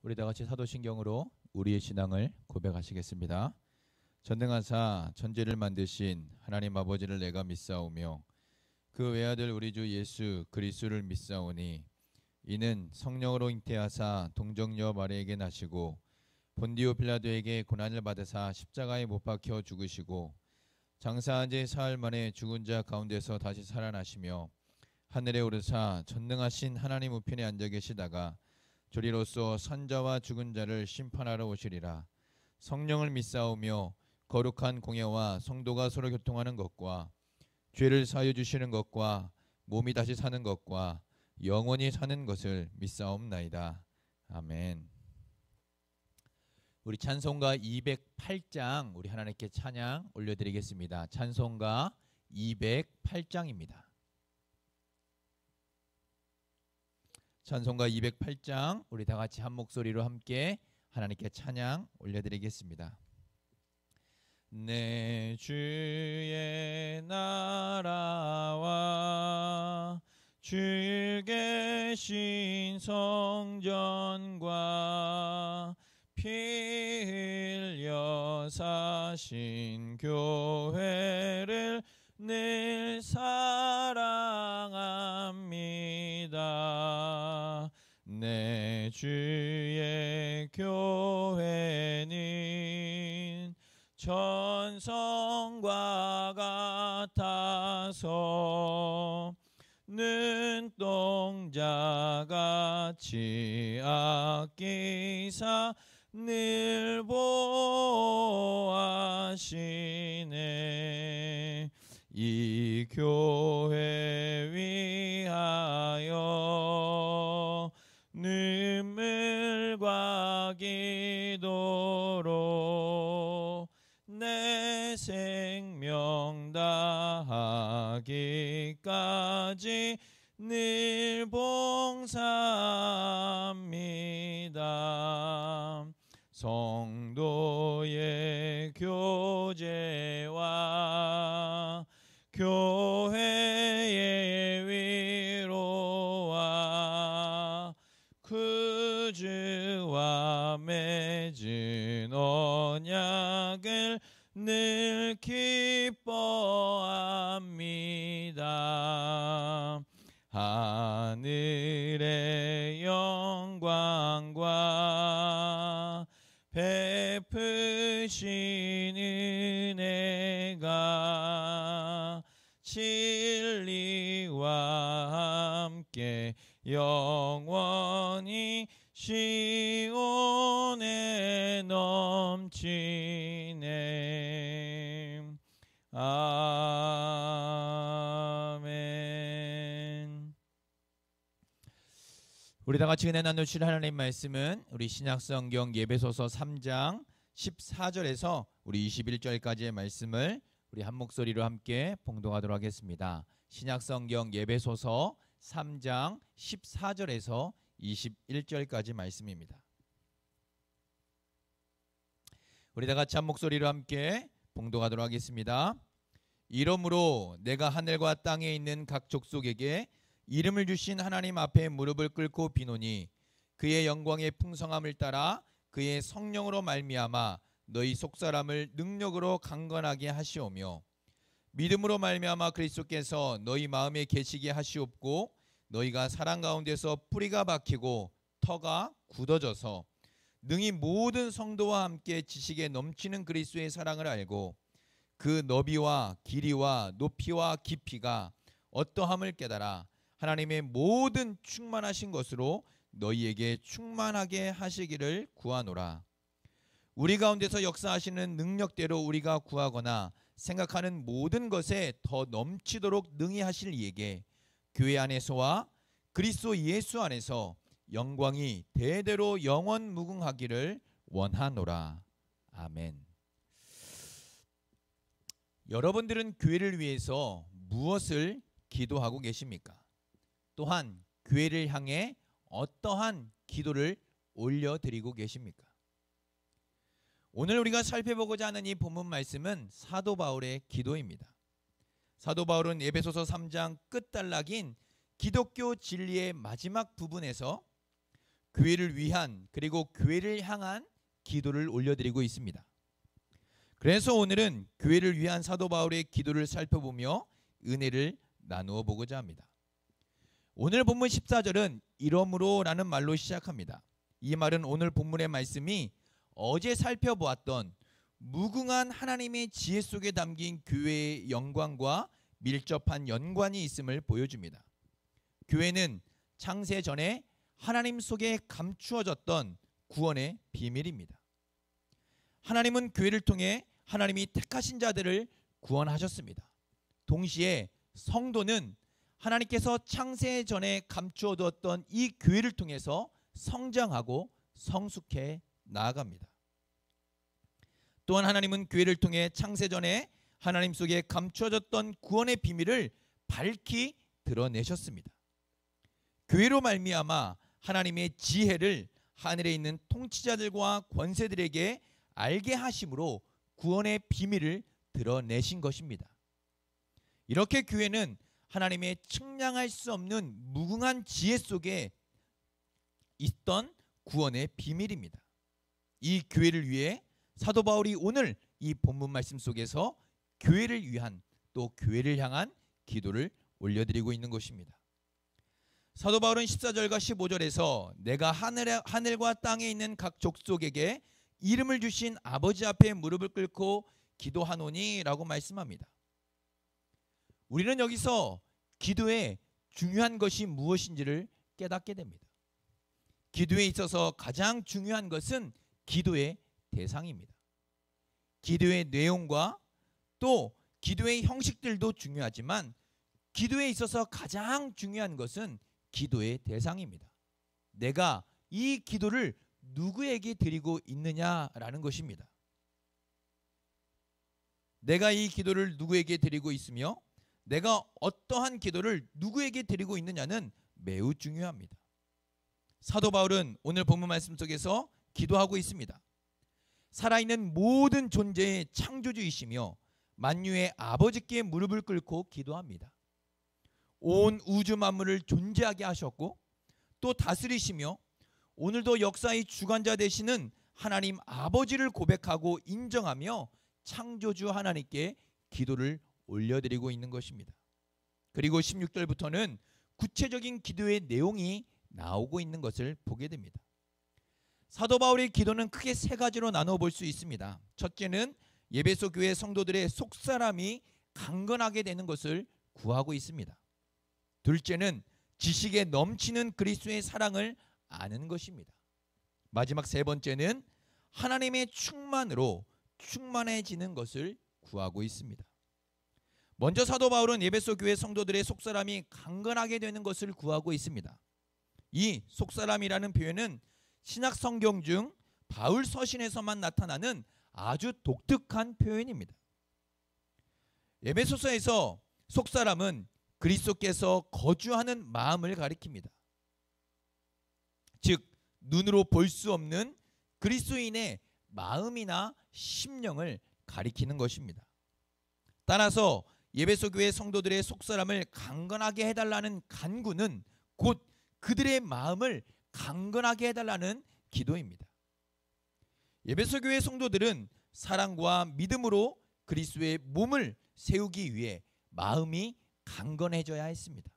우리 다 같이 사도신경으로 우리의 신앙을 고백하시겠습니다. 전능하사 천지를 만드신 하나님 아버지를 내가 믿사오며 그 외아들 우리 주 예수 그리스도를 믿사오니 이는 성령으로 잉태하사 동정녀 마리아에게 나시고 본디오 빌라도에게 고난을 받으사 십자가에 못 박혀 죽으시고 장사한 지 사흘 만에 죽은 자 가운데서 다시 살아나시며 하늘에 오르사 전능하신 하나님 우편에 앉아 계시다가 조리로서 산자와 죽은 자를 심판하러 오시리라. 성령을 믿사오며 거룩한 공예와 성도가 서로 교통하는 것과 죄를 사하여 주시는 것과 몸이 다시 사는 것과 영원히 사는 것을 믿사옵나이다. 아멘. 우리 찬송가 208장 우리 하나님께 찬양 올려드리겠습니다. 찬송가 208장입니다. 찬송가 208장 우리 다 같이 한 목소리로 함께 하나님께 찬양 올려드리겠습니다. 내 주의 나라와 주 계신 성전과 피 흘려 사신 교회를 늘 사랑합니다. 내 주의 교회는 천성과 같아서 눈동자같이 아끼사 늘 보호하시네. 이 교회 위하여 눈물과 기도로 내 생명 다하기까지 늘 봉사합니다. 성도의 교제와 교회의 위로와 구주와 맺은 언약을 늘 기뻐합니다. 하늘의 영광과 베푸신 은혜가 진리와 함께 영원히 시온에 넘치네. 아멘. 우리 다 같이 은혜 나누실 하나님 말씀은 우리 신약성경 예배소서 3장 14절에서 우리 21절까지의 말씀을 우리 한 목소리로 함께 봉독하도록 하겠습니다. 신약성경 예배소서 3장 14절에서 21절까지 말씀입니다. 우리 다 같이 한 목소리로 함께 봉독하도록 하겠습니다. 이러므로 내가 하늘과 땅에 있는 각 족속에게 이름을 주신 하나님 앞에 무릎을 꿇고 비노니 그의 영광의 풍성함을 따라 그의 성령으로 말미암아 너희 속사람을 능력으로 강건하게 하시오며 믿음으로 말미암아 그리스도께서 너희 마음에 계시게 하시옵고 너희가 사랑 가운데서 뿌리가 박히고 터가 굳어져서 능히 모든 성도와 함께 지식에 넘치는 그리스도의 사랑을 알고 그 너비와 길이와 높이와 깊이가 어떠함을 깨달아 하나님의 모든 충만하신 것으로 너희에게 충만하게 하시기를 구하노라. 우리 가운데서 역사하시는 능력대로 우리가 구하거나 생각하는 모든 것에 더 넘치도록 능히 하실 이에게 교회 안에서와 그리스도 예수 안에서 영광이 대대로 영원 무궁하기를 원하노라. 아멘. 여러분들은 교회를 위해서 무엇을 기도하고 계십니까? 또한 교회를 향해 어떠한 기도를 올려드리고 계십니까? 오늘 우리가 살펴보고자 하는 이 본문 말씀은 사도 바울의 기도입니다. 사도 바울은 에베소서 3장 끝단락인 기독교 진리의 마지막 부분에서 교회를 위한 그리고 교회를 향한 기도를 올려드리고 있습니다. 그래서 오늘은 교회를 위한 사도 바울의 기도를 살펴보며 은혜를 나누어 보고자 합니다. 오늘 본문 14절은 이러므로 라는 말로 시작합니다. 이 말은 오늘 본문의 말씀이 어제 살펴보았던 무궁한 하나님의 지혜 속에 담긴 교회의 영광과 밀접한 연관이 있음을 보여줍니다. 교회는 창세 전에 하나님 속에 감추어졌던 구원의 비밀입니다. 하나님은 교회를 통해 하나님이 택하신 자들을 구원하셨습니다. 동시에 성도는 하나님께서 창세 전에 감추어두었던 이 교회를 통해서 성장하고 성숙해 나아갑니다. 또한 하나님은 교회를 통해 창세 전에 하나님 속에 감추어졌던 구원의 비밀을 밝히 드러내셨습니다. 교회로 말미암아 하나님의 지혜를 하늘에 있는 통치자들과 권세들에게 알게 하심으로 구원의 비밀을 드러내신 것입니다. 이렇게 교회는 하나님의 측량할 수 없는 무궁한 지혜 속에 있던 구원의 비밀입니다. 이 교회를 위해 사도 바울이 오늘 이 본문 말씀 속에서 교회를 위한 또 교회를 향한 기도를 올려드리고 있는 것입니다. 사도 바울은 14절과 15절에서 내가 하늘과 땅에 있는 각 족속에게 이름을 주신 아버지 앞에 무릎을 꿇고 기도하노니 라고 말씀합니다. 우리는 여기서 기도의 중요한 것이 무엇인지를 깨닫게 됩니다. 기도에 있어서 가장 중요한 것은 기도의 대상입니다. 기도의 내용과 또 기도의 형식들도 중요하지만 기도에 있어서 가장 중요한 것은 기도의 대상입니다. 내가 이 기도를 누구에게 드리고 있느냐라는 것입니다. 내가 이 기도를 누구에게 드리고 있으며 내가 어떠한 기도를 누구에게 드리고 있느냐는 매우 중요합니다. 사도 바울은 오늘 본문 말씀 속에서 기도하고 있습니다. 살아있는 모든 존재의 창조주이시며 만유의 아버지께 무릎을 꿇고 기도합니다. 온 우주 만물을 존재하게 하셨고 또 다스리시며 오늘도 역사의 주관자 되시는 하나님 아버지를 고백하고 인정하며 창조주 하나님께 기도를 올려드리고 있는 것입니다. 그리고 16절부터는 구체적인 기도의 내용이 나오고 있는 것을 보게 됩니다. 사도 바울의 기도는 크게 세 가지로 나누어 볼 수 있습니다. 첫째는 에베소 교회 성도들의 속사람이 강건하게 되는 것을 구하고 있습니다. 둘째는 지식에 넘치는 그리스도의 사랑을 아는 것입니다. 마지막 세 번째는 하나님의 충만으로 충만해지는 것을 구하고 있습니다. 먼저 사도 바울은 에베소 교회 성도들의 속사람이 강건하게 되는 것을 구하고 있습니다. 이 속사람이라는 표현은 신약 성경 중 바울 서신에서만 나타나는 아주 독특한 표현입니다. 에베소서에서 속사람은 그리스도께서 거주하는 마음을 가리킵니다. 즉 눈으로 볼 수 없는 그리스도인의 마음이나 심령을 가리키는 것입니다. 따라서 에베소 교회 성도들의 속사람을 강건하게 해달라는 간구는 곧 그들의 마음을 강건하게 해달라는 기도입니다. 에베소 교회 성도들은 사랑과 믿음으로 그리스도의 몸을 세우기 위해 마음이 강건해져야 했습니다.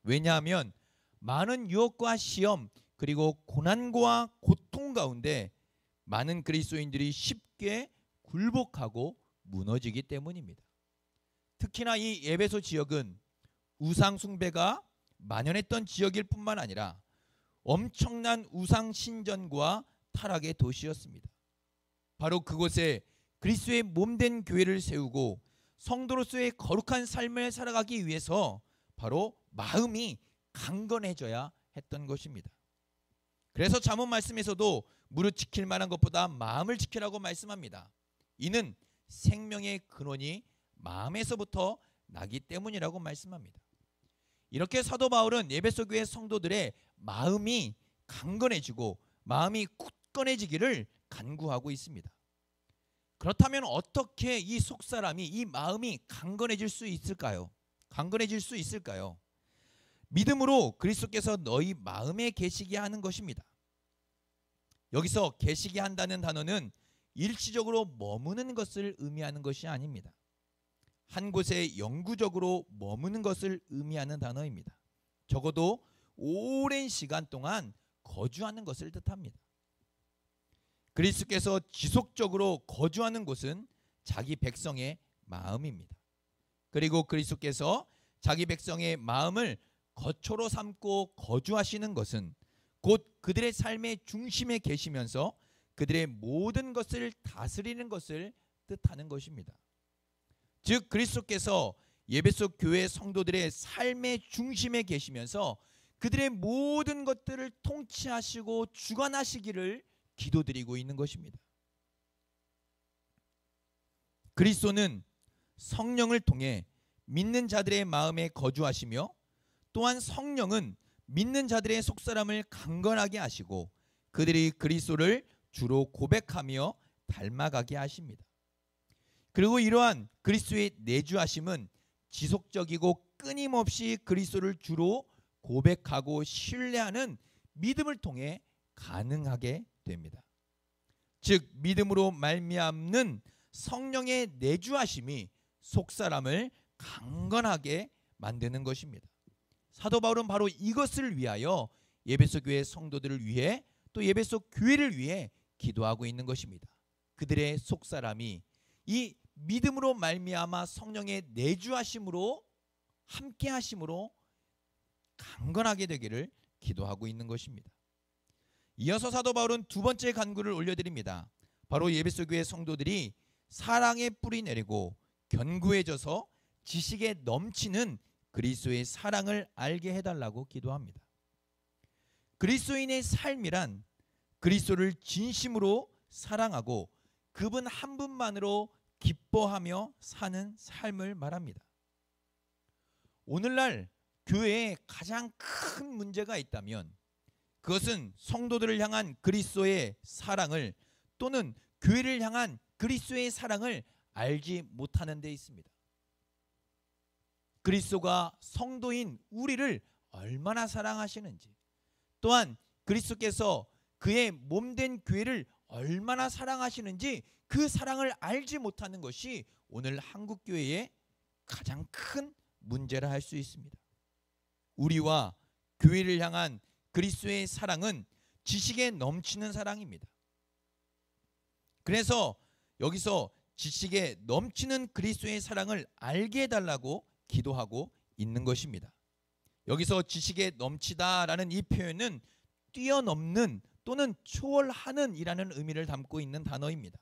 왜냐하면 많은 유혹과 시험 그리고 고난과 고통 가운데 많은 그리스도인들이 쉽게 굴복하고 무너지기 때문입니다. 특히나 이 에베소 지역은 우상 숭배가 만연했던 지역일 뿐만 아니라 엄청난 우상 신전과 타락의 도시였습니다. 바로 그곳에 그리스도의 몸된 교회를 세우고 성도로서의 거룩한 삶을 살아가기 위해서 바로 마음이 강건해져야 했던 것입니다. 그래서 잠언 말씀에서도 무릇 지킬 만한 것보다 마음을 지키라고 말씀합니다. 이는 생명의 근원이 마음에서부터 나기 때문이라고 말씀합니다. 이렇게 사도 바울은 에베소 교회 성도들의 마음이 강건해지고 마음이 굳건해지기를 간구하고 있습니다. 그렇다면 어떻게 이 속사람이 이 마음이 강건해질 수 있을까요? 강건해질 수 있을까요? 믿음으로 그리스도께서 너희 마음에 계시게 하는 것입니다. 여기서 계시게 한다는 단어는 일시적으로 머무는 것을 의미하는 것이 아닙니다. 한 곳에 영구적으로 머무는 것을 의미하는 단어입니다. 적어도 오랜 시간 동안 거주하는 것을 뜻합니다. 그리스도께서 지속적으로 거주하는 곳은 자기 백성의 마음입니다. 그리고 그리스도께서 자기 백성의 마음을 거처로 삼고 거주하시는 것은 곧 그들의 삶의 중심에 계시면서 그들의 모든 것을 다스리는 것을 뜻하는 것입니다. 즉 그리스도께서 예배소 교회 성도들의 삶의 중심에 계시면서 그들의 모든 것들을 통치하시고 주관하시기를 기도드리고 있는 것입니다. 그리스도는 성령을 통해 믿는 자들의 마음에 거주하시며 또한 성령은 믿는 자들의 속사람을 강건하게 하시고 그들이 그리스도를 주로 고백하며 닮아가게 하십니다. 그리고 이러한 그리스도의 내주하심은 지속적이고 끊임없이 그리스도를 주로 고백하고 신뢰하는 믿음을 통해 가능하게 됩니다. 즉 믿음으로 말미암는 성령의 내주하심이 속사람을 강건하게 만드는 것입니다. 사도 바울은 바로 이것을 위하여 예배소 교회 성도들을 위해 또 예배소 교회를 위해 기도하고 있는 것입니다. 그들의 속사람이 이 믿음으로 말미암아 성령의 내주하심으로 함께 하심으로 강건하게 되기를 기도하고 있는 것입니다. 이어서 사도 바울은 두 번째 간구를 올려드립니다. 바로 예배소 교회 성도들이 사랑의 뿌리 내리고 견고해져서 지식에 넘치는 그리스도의 사랑을 알게 해달라고 기도합니다. 그리스도인의 삶이란 그리스도를 진심으로 사랑하고 그분 한 분만으로 기뻐하며 사는 삶을 말합니다. 오늘날 교회에 가장 큰 문제가 있다면 그것은 성도들을 향한 그리스도의 사랑을 또는 교회를 향한 그리스도의 사랑을 알지 못하는 데 있습니다. 그리스도가 성도인 우리를 얼마나 사랑하시는지 또한 그리스도께서 그의 몸된 교회를 얼마나 사랑하시는지 그 사랑을 알지 못하는 것이 오늘 한국교회의 가장 큰 문제라 할 수 있습니다. 우리와 교회를 향한 그리스도의 사랑은 지식에 넘치는 사랑입니다. 그래서 여기서 지식에 넘치는 그리스도의 사랑을 알게 해달라고 기도하고 있는 것입니다. 여기서 지식에 넘치다라는 이 표현은 뛰어넘는 또는 초월하는 이라는 의미를 담고 있는 단어입니다.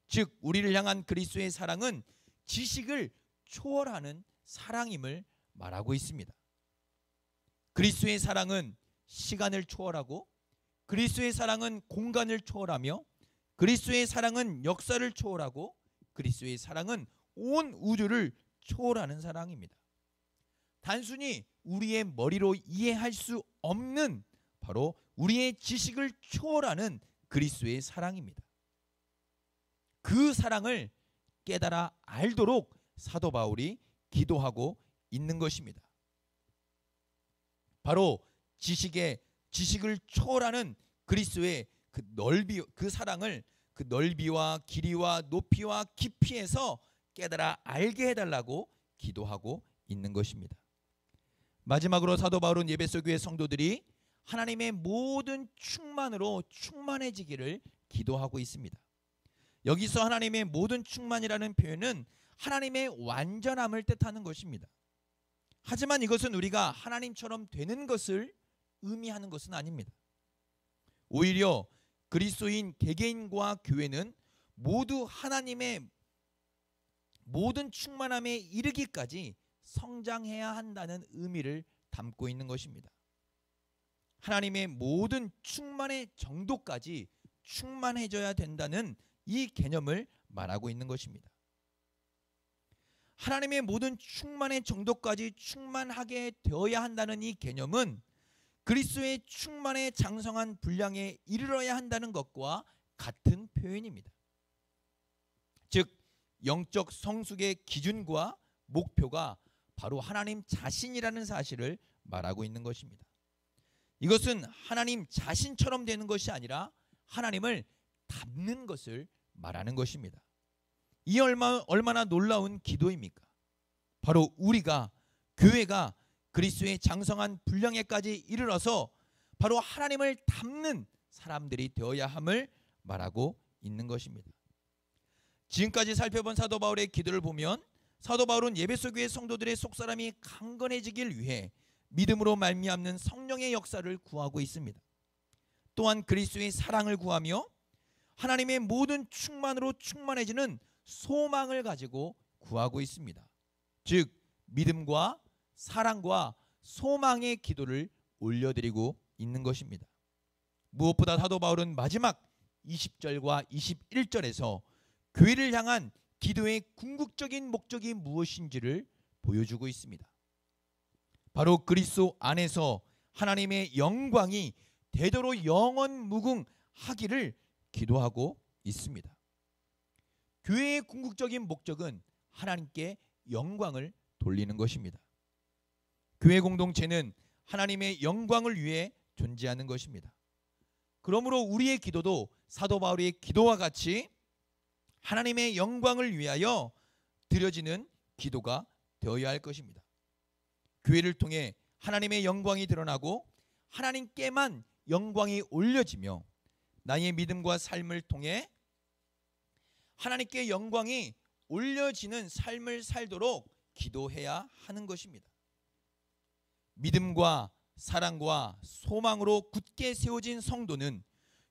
즉 우리를 향한 그리스도의 사랑은 지식을 초월하는 사랑임을 말하고 있습니다. 그리스도의 사랑은 시간을 초월하고 그리스도의 사랑은 공간을 초월하며 그리스도의 사랑은 역사를 초월하고 그리스도의 사랑은 온 우주를 초월하는 사랑입니다. 단순히 우리의 머리로 이해할 수 없는 바로 우리의 지식을 초월하는 그리스도의 사랑입니다. 그 사랑을 깨달아 알도록 사도 바울이 기도하고 있는 것입니다. 바로 지식을 초월하는 그리스도의 그 넓이, 그 사랑을 그 넓이와 길이와 높이와 깊이에서 깨달아 알게 해달라고 기도하고 있는 것입니다. 마지막으로 사도 바울은 예배소 교회 성도들이 하나님의 모든 충만으로 충만해지기를 기도하고 있습니다. 여기서 하나님의 모든 충만이라는 표현은 하나님의 완전함을 뜻하는 것입니다. 하지만 이것은 우리가 하나님처럼 되는 것을 의미하는 것은 아닙니다. 오히려 그리스도인 개개인과 교회는 모두 하나님의 모든 충만함에 이르기까지 성장해야 한다는 의미를 담고 있는 것입니다. 하나님의 모든 충만의 정도까지 충만해져야 된다는 이 개념을 말하고 있는 것입니다. 하나님의 모든 충만의 정도까지 충만하게 되어야 한다는 이 개념은 그리스도의 충만에 장성한 분량에 이르러야 한다는 것과 같은 표현입니다. 즉 영적 성숙의 기준과 목표가 바로 하나님 자신이라는 사실을 말하고 있는 것입니다. 이것은 하나님 자신처럼 되는 것이 아니라 하나님을 닮는 것을 말하는 것입니다. 이 얼마나 놀라운 기도입니까? 바로 우리가, 교회가 그리스도의 장성한 분량에까지 이르러서 바로 하나님을 닮는 사람들이 되어야 함을 말하고 있는 것입니다. 지금까지 살펴본 사도 바울의 기도를 보면 사도 바울은 에베소 교회 성도들의 속사람이 강건해지길 위해 믿음으로 말미암는 성령의 역사를 구하고 있습니다. 또한 그리스도의 사랑을 구하며 하나님의 모든 충만으로 충만해지는 소망을 가지고 구하고 있습니다. 즉 믿음과 사랑과 소망의 기도를 올려드리고 있는 것입니다. 무엇보다 사도 바울은 마지막 20절과 21절에서 교회를 향한 기도의 궁극적인 목적이 무엇인지를 보여주고 있습니다. 바로 그리스도 안에서 하나님의 영광이 대대로 영원 무궁하기를 기도하고 있습니다. 교회의 궁극적인 목적은 하나님께 영광을 돌리는 것입니다. 교회 공동체는 하나님의 영광을 위해 존재하는 것입니다. 그러므로 우리의 기도도 사도 바울의 기도와 같이 하나님의 영광을 위하여 드려지는 기도가 되어야 할 것입니다. 교회를 통해 하나님의 영광이 드러나고 하나님께만 영광이 올려지며 나의 믿음과 삶을 통해 하나님께 영광이 올려지는 삶을 살도록 기도해야 하는 것입니다. 믿음과 사랑과 소망으로 굳게 세워진 성도는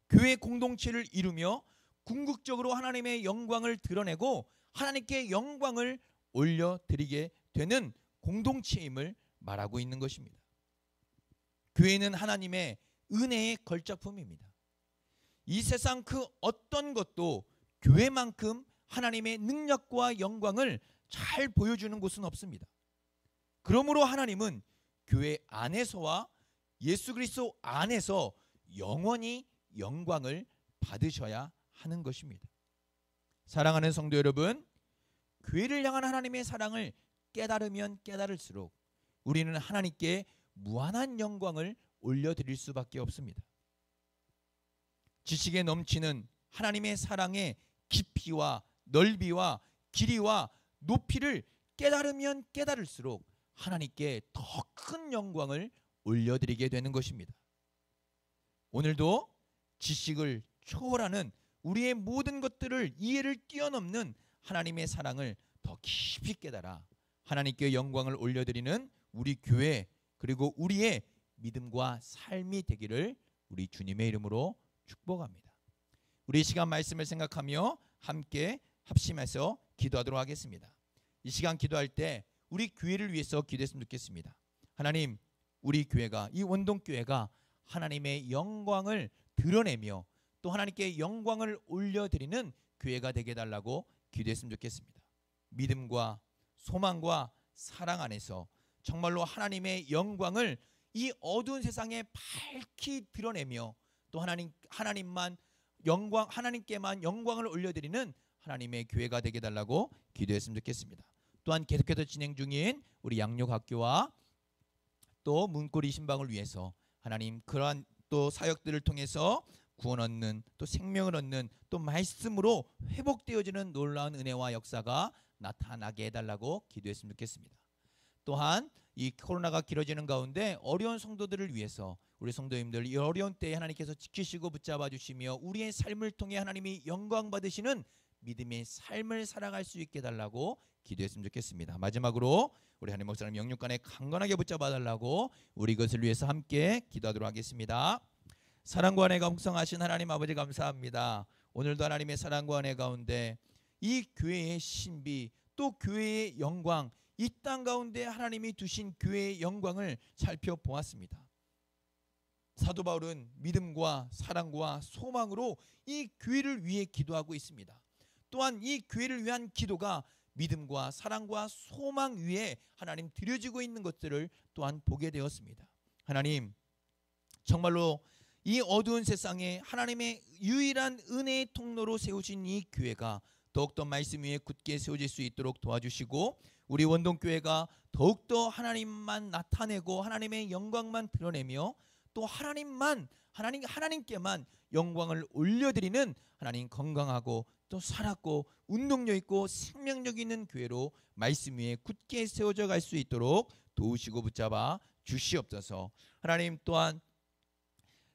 교회 공동체를 이루며 궁극적으로 하나님의 영광을 드러내고 하나님께 영광을 올려드리게 되는 공동체임을 말하고 있는 것입니다. 교회는 하나님의 은혜의 걸작품입니다. 이 세상 그 어떤 것도 교회만큼 하나님의 능력과 영광을 잘 보여주는 곳은 없습니다. 그러므로 하나님은 교회 안에서와 예수 그리스도 안에서 영원히 영광을 받으셔야 하는 것입니다. 사랑하는 성도 여러분, 교회를 향한 하나님의 사랑을 깨달으면 깨달을수록 우리는 하나님께 무한한 영광을 올려드릴 수밖에 없습니다. 지식에 넘치는 하나님의 사랑의 깊이와 넓이와 길이와 높이를 깨달으면 깨달을수록 하나님께 더 큰 영광을 올려드리게 되는 것입니다. 오늘도 지식을 초월하는 우리의 모든 것들을 이해를 뛰어넘는 하나님의 사랑을 더 깊이 깨달아 하나님께 영광을 올려드리는 우리 교회 그리고 우리의 믿음과 삶이 되기를 우리 주님의 이름으로 축복합니다. 우리 시간 말씀을 생각하며 함께 합심해서 기도하도록 하겠습니다. 이 시간 기도할 때 우리 교회를 위해서 기도했으면 좋겠습니다. 하나님, 우리 교회가, 이 원동교회가 하나님의 영광을 드러내며 또 하나님께 영광을 올려드리는 교회가 되게 해달라고 기도했으면 좋겠습니다. 믿음과 소망과 사랑 안에서 정말로 하나님의 영광을 이 어두운 세상에 밝히 드러내며 또 하나님께만 영광을 올려드리는 하나님의 교회가 되게 해달라고 기도했으면 좋겠습니다. 또한 계속해서 진행 중인 우리 양육학교와 또 문고리 신방을 위해서 하나님 그러한 또 사역들을 통해서 구원 얻는 또 생명을 얻는 또 말씀으로 회복되어지는 놀라운 은혜와 역사가 나타나게 해달라고 기도했으면 좋겠습니다. 또한 이 코로나가 길어지는 가운데 어려운 성도들을 위해서 우리 성도님들 이 어려운 때에 하나님께서 지키시고 붙잡아 주시며 우리의 삶을 통해 하나님이 영광 받으시는 믿음의 삶을 살아갈 수 있게 해달라고 기도했으면 좋겠습니다. 마지막으로 우리 하나님 목사님 영육간에 강건하게 붙잡아 달라고 우리 것을 위해서 함께 기도하도록 하겠습니다. 사랑과 은혜 풍성하신 하나님 아버지 감사합니다. 오늘도 하나님의 사랑과 은혜 가운데 이 교회의 신비 또 교회의 영광 이 땅 가운데 하나님이 두신 교회의 영광을 살펴보았습니다. 사도 바울은 믿음과 사랑과 소망으로 이 교회를 위해 기도하고 있습니다. 또한 이 교회를 위한 기도가 믿음과 사랑과 소망 위에 하나님 드려지고 있는 것들을 또한 보게 되었습니다. 하나님 정말로 이 어두운 세상에 하나님의 유일한 은혜의 통로로 세우신 이 교회가 더욱더 말씀 위에 굳게 세워질 수 있도록 도와주시고 우리 원동교회가 더욱더 하나님만 나타내고 하나님의 영광만 드러내며 또 또 하나님께만 영광을 올려드리는 하나님 건강하고 또 살았고 운동력 있고 생명력 있는 교회로 말씀 위에 굳게 세워져 갈 수 있도록 도우시고 붙잡아 주시옵소서. 하나님 또한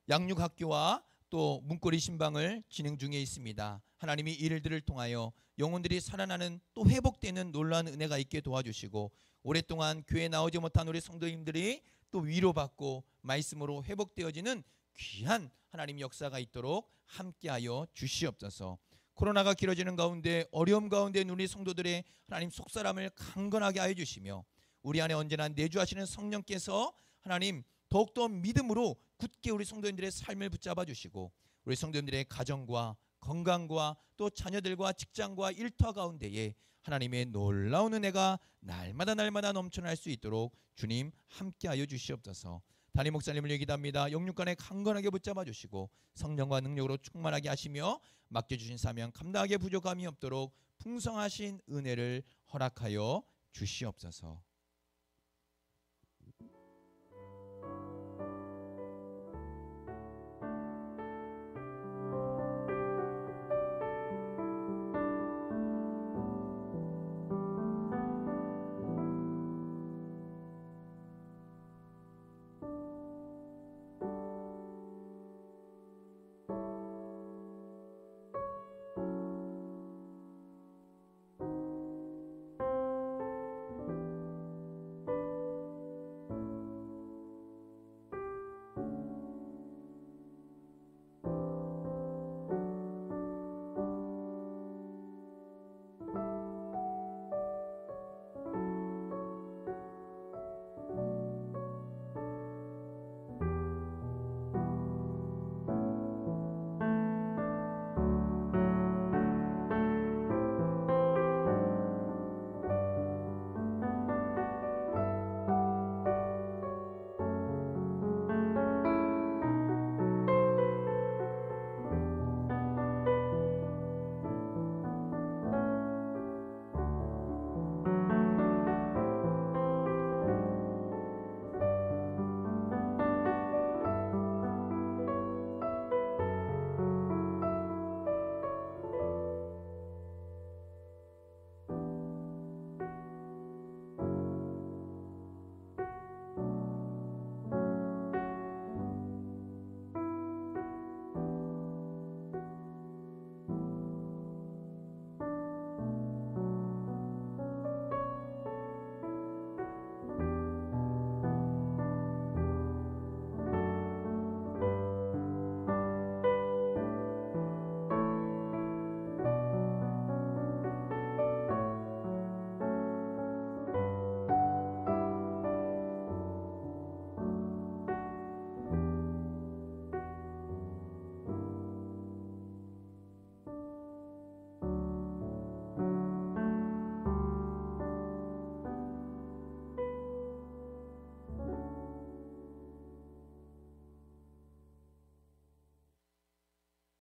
양육학교와 또 문고리 신방을 진행 중에 있습니다. 하나님이 이 일들을 통하여 영혼들이 살아나는 또 회복되는 놀라운 은혜가 있게 도와주시고 오랫동안 교회에 나오지 못한 우리 성도님들이 또 위로받고 말씀으로 회복되어지는 귀한 하나님 역사가 있도록 함께하여 주시옵소서. 코로나가 길어지는 가운데 어려움 가운데 있는 우리 성도들의 하나님 속사람을 강건하게 하여 주시며 우리 안에 언제나 내주하시는 성령께서 하나님 더욱더 믿음으로 굳게 우리 성도님들의 삶을 붙잡아 주시고 우리 성도님들의 가정과 건강과 또 자녀들과 직장과 일터 가운데에 하나님의 놀라운 은혜가 날마다 넘쳐날 수 있도록 주님 함께하여 주시옵소서. 담임 목사님을 얘기합니다. 영육간에 강건하게 붙잡아 주시고 성령과 능력으로 충만하게 하시며 맡겨주신 사명 감당하게 부족함이 없도록 풍성하신 은혜를 허락하여 주시옵소서.